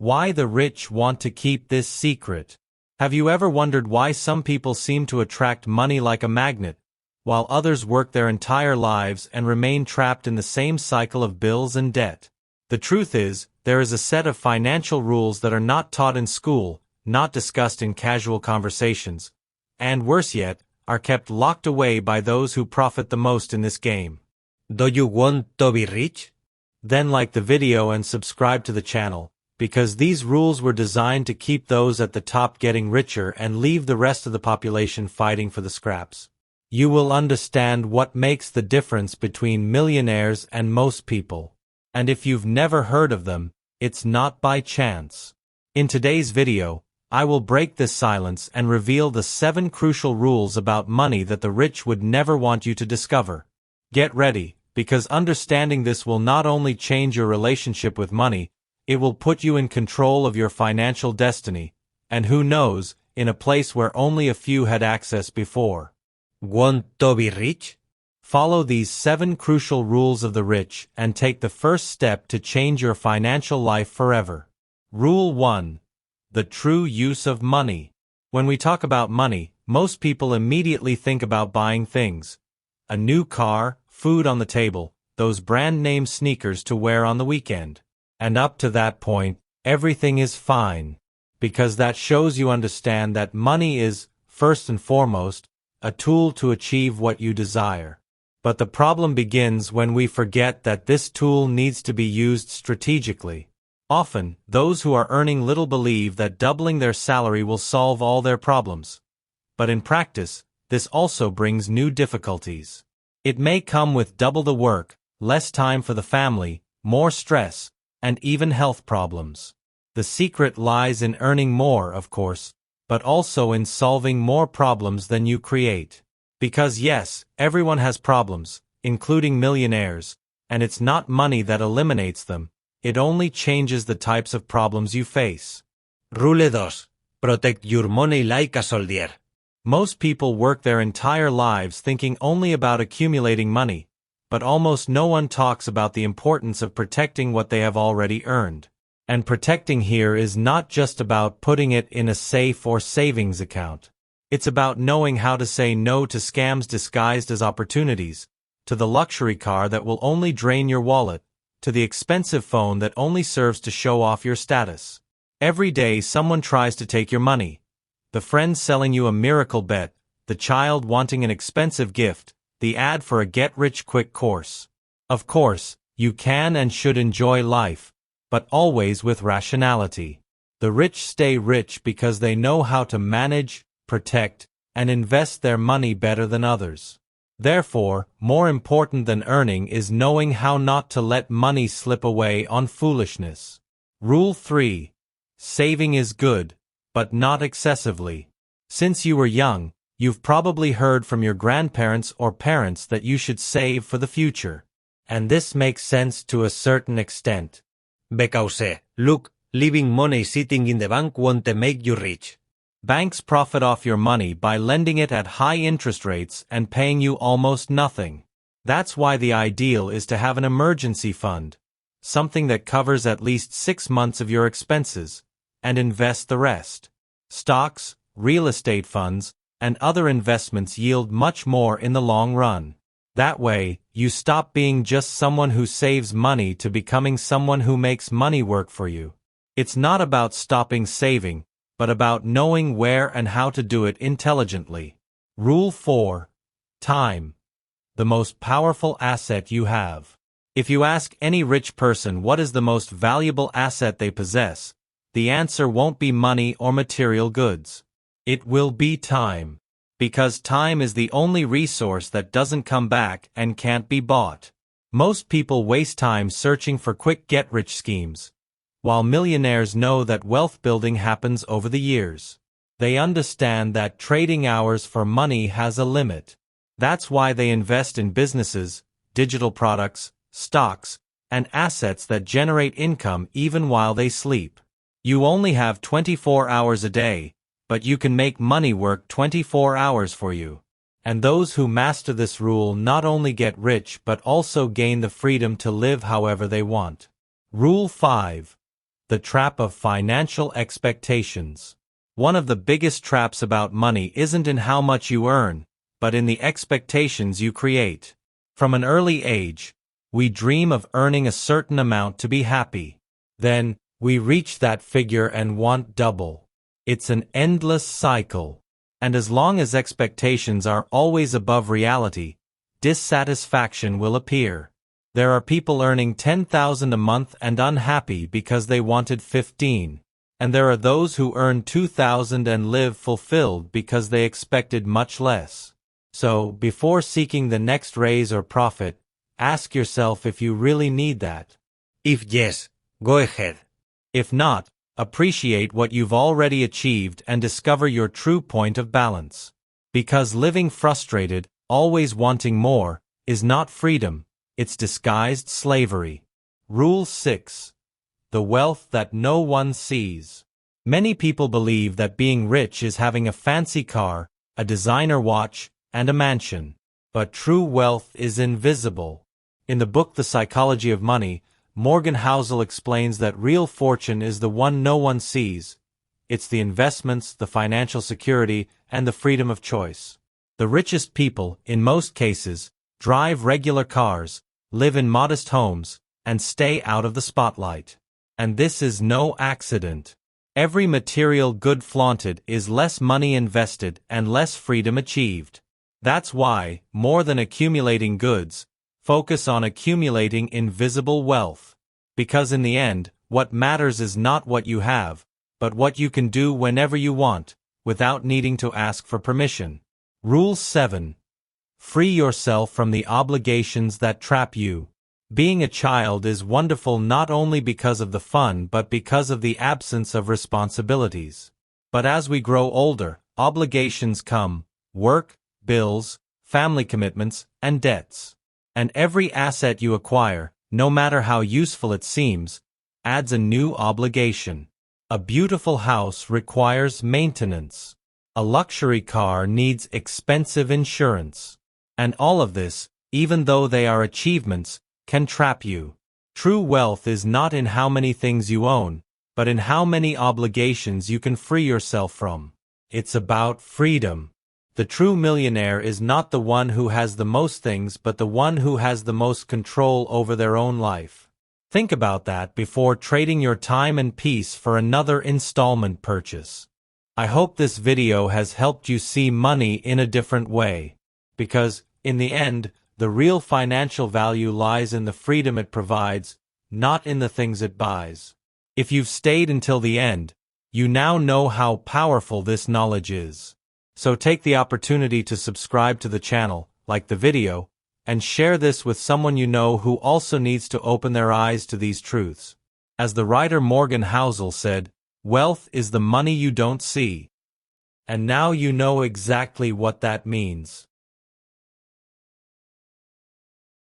Why the rich want to keep this secret. Have you ever wondered why some people seem to attract money like a magnet, while others work their entire lives and remain trapped in the same cycle of bills and debt? The truth is, there is a set of financial rules that are not taught in school, not discussed in casual conversations, and worse yet, are kept locked away by those who profit the most in this game. Do you want to be rich? Then like the video and subscribe to the channel, because these rules were designed to keep those at the top getting richer and leave the rest of the population fighting for the scraps. You will understand what makes the difference between millionaires and most people. And if you've never heard of them, it's not by chance. In today's video, I will break this silence and reveal the 7 crucial rules about money that the rich would never want you to discover. Get ready, because understanding this will not only change your relationship with money, it will put you in control of your financial destiny, and who knows, in a place where only a few had access before. Want to be rich? Follow these 7 crucial rules of the rich and take the first step to change your financial life forever. Rule 1. The true use of money. When we talk about money, most people immediately think about buying things. A new car, food on the table, those brand-name sneakers to wear on the weekend. And up to that point, everything is fine. Because that shows you understand that money is, first and foremost, a tool to achieve what you desire. But the problem begins when we forget that this tool needs to be used strategically. Often, those who are earning little believe that doubling their salary will solve all their problems. But in practice, this also brings new difficulties. It may come with double the work, less time for the family, more stress, and even health problems. The secret lies in earning more, of course, but also in solving more problems than you create. Because yes, everyone has problems, including millionaires, and it's not money that eliminates them. It only changes the types of problems you face. Rule 2. Protect your money like a soldier. Most people work their entire lives thinking only about accumulating money, but almost no one talks about the importance of protecting what they have already earned. And protecting here is not just about putting it in a safe or savings account. It's about knowing how to say no to scams disguised as opportunities, to the luxury car that will only drain your wallet, to the expensive phone that only serves to show off your status. Every day someone tries to take your money. The friend selling you a miracle bet, the child wanting an expensive gift, the ad for a get-rich-quick course. Of course, you can and should enjoy life, but always with rationality. The rich stay rich because they know how to manage, protect, and invest their money better than others. Therefore, more important than earning is knowing how not to let money slip away on foolishness. Rule 3. Saving is good, but not excessively. Since you were young, you've probably heard from your grandparents or parents that you should save for the future. And this makes sense to a certain extent. Because, look, leaving money sitting in the bank won't make you rich. Banks profit off your money by lending it at high interest rates and paying you almost nothing. That's why the ideal is to have an emergency fund, something that covers at least 6 months of your expenses, and invest the rest. Stocks, real estate funds, and other investments yield much more in the long run. That way, you stop being just someone who saves money to becoming someone who makes money work for you. It's not about stopping saving, but about knowing where and how to do it intelligently. Rule 4. Time. The most powerful asset you have. If you ask any rich person what is the most valuable asset they possess, the answer won't be money or material goods. It will be time. Because time is the only resource that doesn't come back and can't be bought. Most people waste time searching for quick get-rich schemes, while millionaires know that wealth building happens over the years. They understand that trading hours for money has a limit. That's why they invest in businesses, digital products, stocks, and assets that generate income even while they sleep. You only have 24 hours a day, but you can make money work 24 hours for you. And those who master this rule not only get rich but also gain the freedom to live however they want. Rule 5. The trap of financial expectations. One of the biggest traps about money isn't in how much you earn, but in the expectations you create. From an early age, we dream of earning a certain amount to be happy. Then, we reach that figure and want double. It's an endless cycle. And as long as expectations are always above reality, dissatisfaction will appear. There are people earning $10,000 a month and unhappy because they wanted 15. And there are those who earn $2,000 and live fulfilled because they expected much less. So, before seeking the next raise or profit, ask yourself if you really need that. If yes, go ahead. If not, appreciate what you've already achieved and discover your true point of balance. Because living frustrated, always wanting more, is not freedom, it's disguised slavery. Rule 6. The wealth that no one sees. Many people believe that being rich is having a fancy car, a designer watch, and a mansion. But true wealth is invisible. In the book The Psychology of Money, Morgan Housel explains that real fortune is the one no one sees. It's the investments, the financial security, and the freedom of choice. The richest people, in most cases, drive regular cars, live in modest homes, and stay out of the spotlight. And this is no accident. Every material good flaunted is less money invested and less freedom achieved. That's why, more than accumulating goods, focus on accumulating invisible wealth. Because in the end, what matters is not what you have, but what you can do whenever you want, without needing to ask for permission. Rule 7. Free yourself from the obligations that trap you. Being a child is wonderful not only because of the fun but because of the absence of responsibilities. But as we grow older, obligations come: work, bills, family commitments, and debts. And every asset you acquire, no matter how useful it seems, adds a new obligation. A beautiful house requires maintenance. A luxury car needs expensive insurance. And all of this, even though they are achievements, can trap you. True wealth is not in how many things you own, but in how many obligations you can free yourself from. It's about freedom. The true millionaire is not the one who has the most things but the one who has the most control over their own life. Think about that before trading your time and peace for another installment purchase. I hope this video has helped you see money in a different way. Because, in the end, the real financial value lies in the freedom it provides, not in the things it buys. If you've stayed until the end, you now know how powerful this knowledge is. So take the opportunity to subscribe to the channel, like the video, and share this with someone you know who also needs to open their eyes to these truths. As the writer Morgan Housel said, wealth is the money you don't see. And now you know exactly what that means.